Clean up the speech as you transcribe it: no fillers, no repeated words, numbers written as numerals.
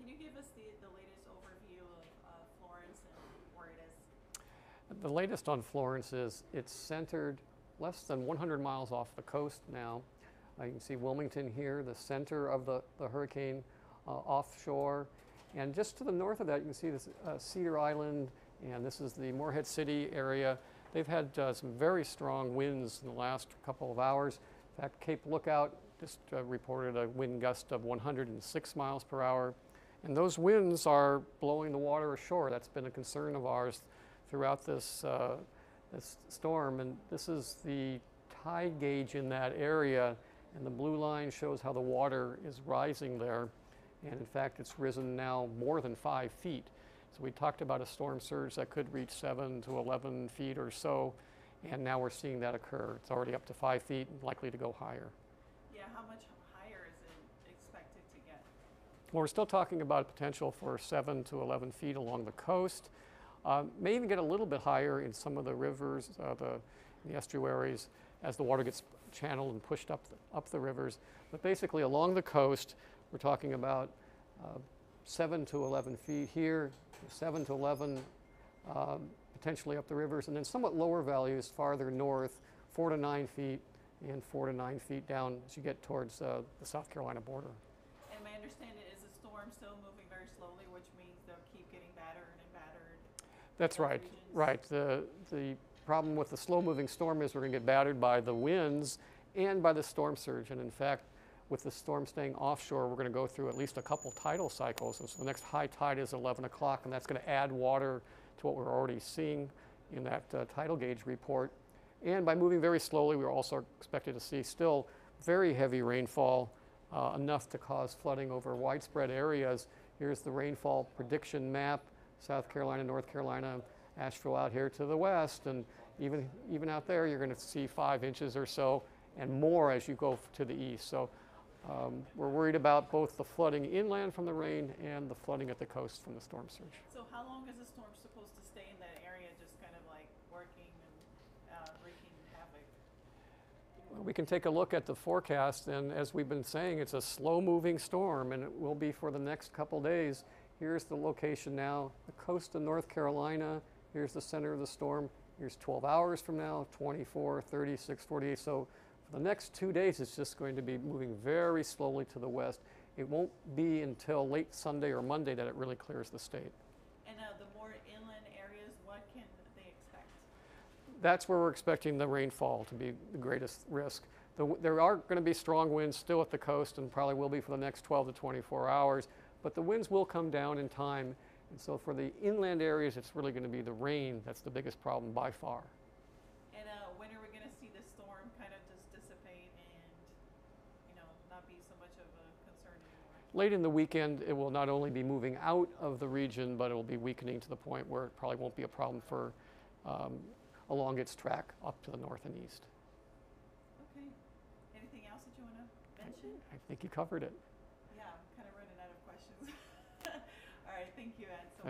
can you give us the latest overview of Florence and where it is? The latest on Florence is it's centered less than 100 miles off the coast now. You can see Wilmington here, the center of the hurricane offshore. And just to the north of that, you can see this Cedar Island, and this is the Morehead City area. They've had some very strong winds in the last couple of hours. In fact, Cape Lookout just reported a wind gust of 106 miles per hour. And those winds are blowing the water ashore. That's been a concern of ours throughout this storm. And this is the tide gauge in that area. And the blue line shows how the water is rising there. And in fact, it's risen now more than 5 feet. So we talked about a storm surge that could reach 7 to 11 feet or so. And now we're seeing that occur. It's already up to 5 feet and likely to go higher. Yeah, how much higher is it expected to get? Well, we're still talking about potential for 7 to 11 feet along the coast. May even get a little bit higher in some of the rivers, the estuaries, as the water gets channeled and pushed up the rivers. But basically along the coast, we're talking about 7 to 11 feet here, 7 to 11 potentially up the rivers, and then somewhat lower values farther north, 4 to 9 feet and 4 to 9 feet down as you get towards the South Carolina border. And my understanding is the storm still moving very slowly, which means they'll keep getting battered and battered. That's right, right. The problem with the slow-moving storm is we're going to get battered by the winds and by the storm surge. And in fact, with the storm staying offshore, we're going to go through at least a couple tidal cycles. So the next high tide is 11 o'clock, and that's going to add water to what we're already seeing in that tidal gauge report. And by moving very slowly, we're also expected to see still very heavy rainfall, enough to cause flooding over widespread areas. Here's the rainfall prediction map, South Carolina, North Carolina, Asheville out here to the west, and even out there you're going to see 5 inches or so and more as you go to the east. So we're worried about both the flooding inland from the rain and the flooding at the coast from the storm surge. So how long is the storm supposed to stay in that area, just kind of like working and wreaking havoc? We can take a look at the forecast, and as we've been saying, it's a slow-moving storm, and it will be for the next couple days. Here's the location now, the coast of North Carolina. Here's the center of the storm. Here's 12 hours from now, 24, 36, 48. So for the next 2 days, it's just going to be moving very slowly to the west. It won't be until late Sunday or Monday that it really clears the state. And the more inland areas, what can they expect? That's where we're expecting the rainfall to be the greatest risk. There are going to be strong winds still at the coast, and probably will be for the next 12 to 24 hours, but the winds will come down in time. And so for the inland areas, it's really going to be the rain that's the biggest problem by far. And when are we going to see the storm kind of just dissipate and, not be so much of a concern anymore? Late in the weekend, it will not only be moving out of the region, but it will be weakening to the point where it probably won't be a problem for along its track up to the north and east. Okay. Anything else that you want to mention? I think you covered it. Yeah, I'm kind of running out of questions. All right, thank you, Ed. So